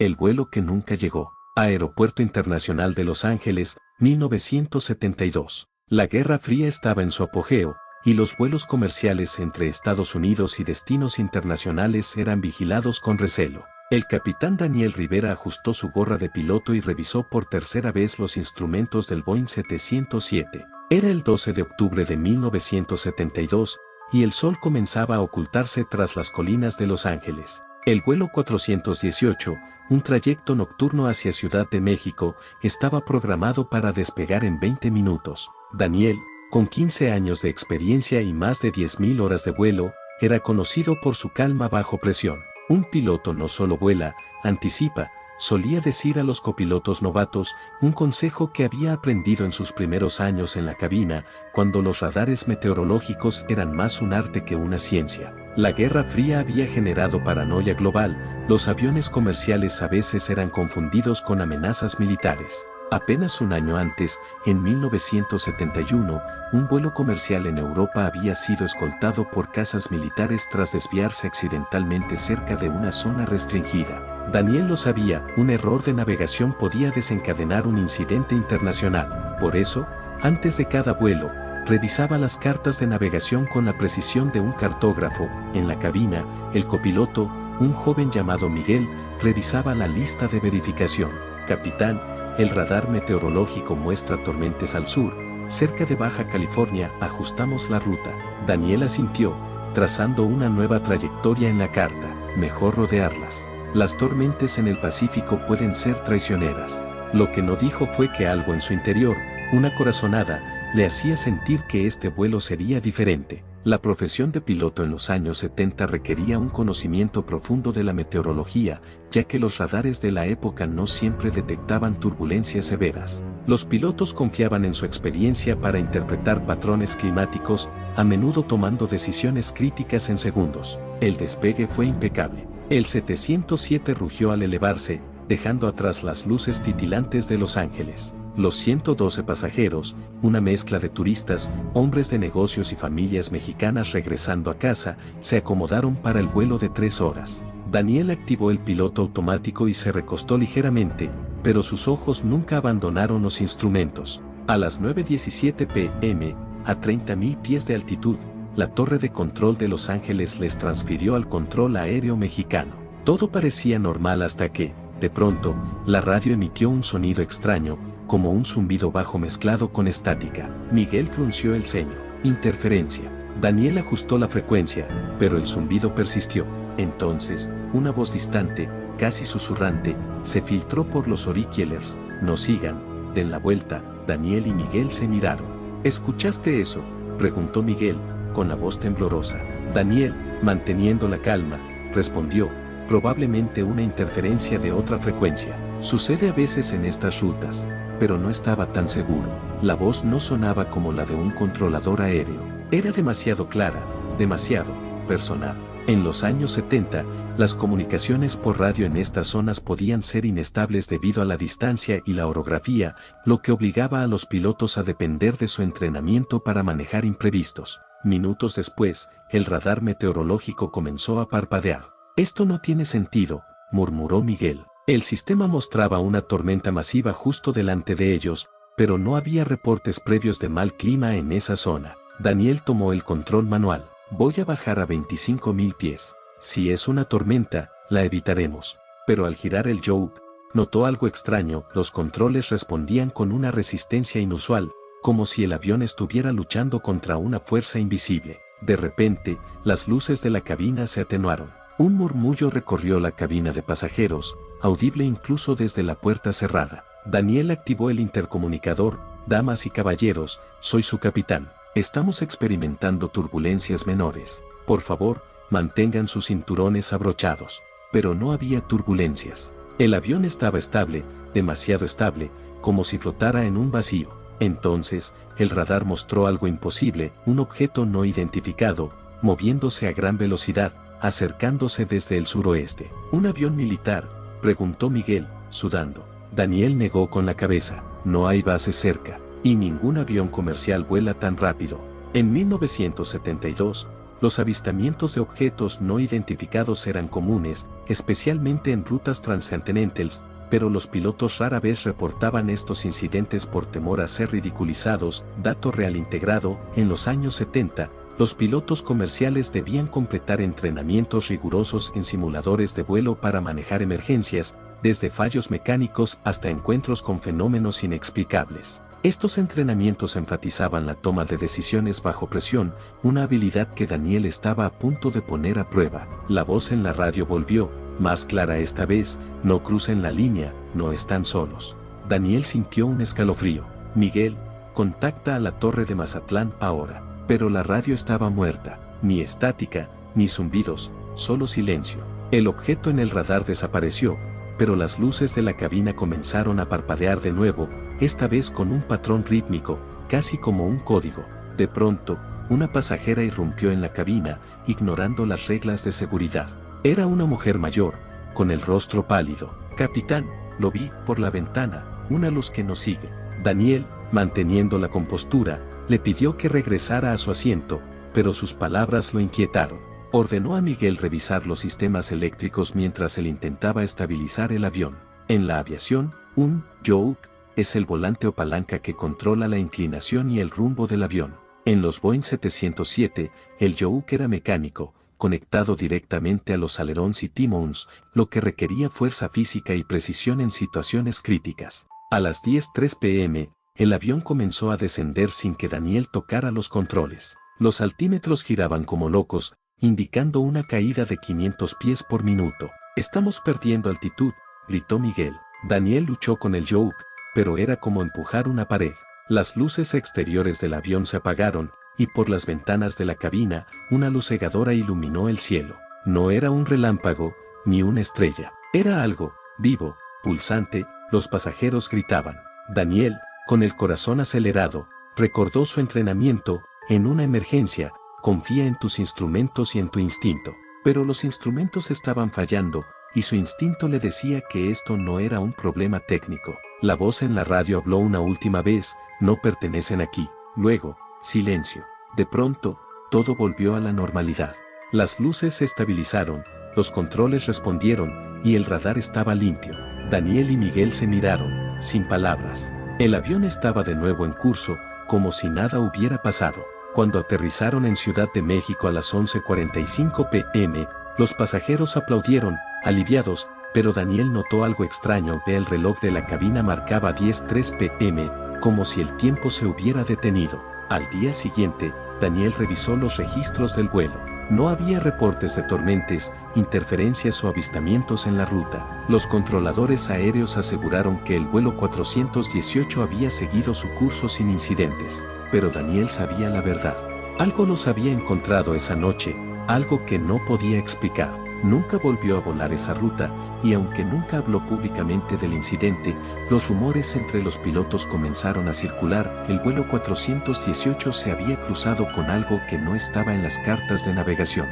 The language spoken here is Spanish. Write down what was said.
El vuelo que nunca llegó. Aeropuerto Internacional de Los Ángeles, 1972. La Guerra Fría estaba en su apogeo, y los vuelos comerciales entre Estados Unidos y destinos internacionales eran vigilados con recelo. El capitán Daniel Rivera ajustó su gorra de piloto y revisó por tercera vez los instrumentos del Boeing 707. Era el 12 de octubre de 1972, y el sol comenzaba a ocultarse tras las colinas de Los Ángeles. El vuelo 418, un trayecto nocturno hacia Ciudad de México, estaba programado para despegar en 20 minutos. Daniel, con 15 años de experiencia y más de 10.000 horas de vuelo, era conocido por su calma bajo presión. Un piloto no solo vuela, anticipa, solía decir a los copilotos novatos, un consejo que había aprendido en sus primeros años en la cabina, cuando los radares meteorológicos eran más un arte que una ciencia. La Guerra Fría había generado paranoia global, los aviones comerciales a veces eran confundidos con amenazas militares. Apenas un año antes, en 1971, un vuelo comercial en Europa había sido escoltado por cazas militares tras desviarse accidentalmente cerca de una zona restringida. Daniel lo sabía, un error de navegación podía desencadenar un incidente internacional. Por eso, antes de cada vuelo, revisaba las cartas de navegación con la precisión de un cartógrafo. En la cabina, el copiloto, un joven llamado Miguel, revisaba la lista de verificación. Capitán, el radar meteorológico muestra tormentas al sur. Cerca de Baja California, ajustamos la ruta. Daniel asintió, trazando una nueva trayectoria en la carta. Mejor rodearlas. Las tormentas en el Pacífico pueden ser traicioneras. Lo que no dijo fue que algo en su interior, una corazonada, le hacía sentir que este vuelo sería diferente. La profesión de piloto en los años 70 requería un conocimiento profundo de la meteorología, ya que los radares de la época no siempre detectaban turbulencias severas. Los pilotos confiaban en su experiencia para interpretar patrones climáticos, a menudo tomando decisiones críticas en segundos. El despegue fue impecable. El 707 rugió al elevarse, dejando atrás las luces titilantes de Los Ángeles. Los 112 pasajeros, una mezcla de turistas, hombres de negocios y familias mexicanas regresando a casa, se acomodaron para el vuelo de 3 horas. Daniel activó el piloto automático y se recostó ligeramente, pero sus ojos nunca abandonaron los instrumentos. A las 9:17 p.m., a 30.000 pies de altitud, la torre de control de Los Ángeles les transfirió al control aéreo mexicano. Todo parecía normal hasta que, de pronto, la radio emitió un sonido extraño, como un zumbido bajo mezclado con estática. Miguel frunció el ceño. Interferencia. Daniel ajustó la frecuencia, pero el zumbido persistió. Entonces, una voz distante, casi susurrante, se filtró por los auriculares. No sigan, den la vuelta. Daniel y Miguel se miraron. ¿Escuchaste eso?, preguntó Miguel, con la voz temblorosa. Daniel, manteniendo la calma, respondió, probablemente una interferencia de otra frecuencia. Sucede a veces en estas rutas, pero no estaba tan seguro. La voz no sonaba como la de un controlador aéreo. Era demasiado clara, demasiado personal. En los años 70, las comunicaciones por radio en estas zonas podían ser inestables debido a la distancia y la orografía, lo que obligaba a los pilotos a depender de su entrenamiento para manejar imprevistos. Minutos después, el radar meteorológico comenzó a parpadear. «Esto no tiene sentido», murmuró Miguel. El sistema mostraba una tormenta masiva justo delante de ellos, pero no había reportes previos de mal clima en esa zona. Daniel tomó el control manual. «Voy a bajar a 25.000 pies. Si es una tormenta, la evitaremos». Pero al girar el yoke, notó algo extraño. Los controles respondían con una resistencia inusual, como si el avión estuviera luchando contra una fuerza invisible. De repente, las luces de la cabina se atenuaron. Un murmullo recorrió la cabina de pasajeros, audible incluso desde la puerta cerrada. Daniel activó el intercomunicador. «Damas y caballeros, soy su capitán. Estamos experimentando turbulencias menores. Por favor, mantengan sus cinturones abrochados». Pero no había turbulencias. El avión estaba estable, demasiado estable, como si flotara en un vacío. Entonces, el radar mostró algo imposible, un objeto no identificado, moviéndose a gran velocidad, acercándose desde el suroeste. «¿Un avión militar?», preguntó Miguel, sudando. Daniel negó con la cabeza. «No hay base cerca, y ningún avión comercial vuela tan rápido». En 1972, Los avistamientos de objetos no identificados eran comunes, especialmente en rutas transcontinentales, pero los pilotos rara vez reportaban estos incidentes por temor a ser ridiculizados. Dato real integrado: en los años 70, los pilotos comerciales debían completar entrenamientos rigurosos en simuladores de vuelo para manejar emergencias, desde fallos mecánicos hasta encuentros con fenómenos inexplicables. Estos entrenamientos enfatizaban la toma de decisiones bajo presión, una habilidad que Daniel estaba a punto de poner a prueba. La voz en la radio volvió, más clara esta vez: no crucen la línea, no están solos. Daniel sintió un escalofrío. Miguel, contacta a la torre de Mazatlán ahora. Pero la radio estaba muerta, ni estática, ni zumbidos, solo silencio. El objeto en el radar desapareció, pero las luces de la cabina comenzaron a parpadear de nuevo, esta vez con un patrón rítmico, casi como un código. De pronto, una pasajera irrumpió en la cabina, ignorando las reglas de seguridad. Era una mujer mayor, con el rostro pálido. Capitán, lo vi por la ventana, una luz que nos sigue. Daniel, manteniendo la compostura, le pidió que regresara a su asiento, pero sus palabras lo inquietaron. Ordenó a Miguel revisar los sistemas eléctricos mientras él intentaba estabilizar el avión. En la aviación, un yoke es el volante o palanca que controla la inclinación y el rumbo del avión. En los Boeing 707, el yoke era mecánico, conectado directamente a los alerones y timons, lo que requería fuerza física y precisión en situaciones críticas. A las 10:03 p.m., el avión comenzó a descender sin que Daniel tocara los controles. Los altímetros giraban como locos, indicando una caída de 500 pies por minuto. «Estamos perdiendo altitud», gritó Miguel. Daniel luchó con el yoke, pero era como empujar una pared. Las luces exteriores del avión se apagaron, y por las ventanas de la cabina, una luz cegadora iluminó el cielo. No era un relámpago, ni una estrella. Era algo vivo, pulsante. Los pasajeros gritaban. Daniel, con el corazón acelerado, recordó su entrenamiento: en una emergencia, confía en tus instrumentos y en tu instinto. Pero los instrumentos estaban fallando, y su instinto le decía que esto no era un problema técnico. La voz en la radio habló una última vez: no pertenecen aquí. Luego, silencio. De pronto, todo volvió a la normalidad. Las luces se estabilizaron, los controles respondieron, y el radar estaba limpio. Daniel y Miguel se miraron, sin palabras. El avión estaba de nuevo en curso, como si nada hubiera pasado. Cuando aterrizaron en Ciudad de México a las 11:45 p.m., los pasajeros aplaudieron, aliviados, pero Daniel notó algo extraño. El reloj de la cabina marcaba 10:03 p.m., como si el tiempo se hubiera detenido. Al día siguiente, Daniel revisó los registros del vuelo. No había reportes de tormentas, interferencias o avistamientos en la ruta. Los controladores aéreos aseguraron que el vuelo 418 había seguido su curso sin incidentes. Pero Daniel sabía la verdad. Algo los había encontrado esa noche, algo que no podía explicar. Nunca volvió a volar esa ruta, y aunque nunca habló públicamente del incidente, los rumores entre los pilotos comenzaron a circular. El vuelo 418 se había cruzado con algo que no estaba en las cartas de navegación.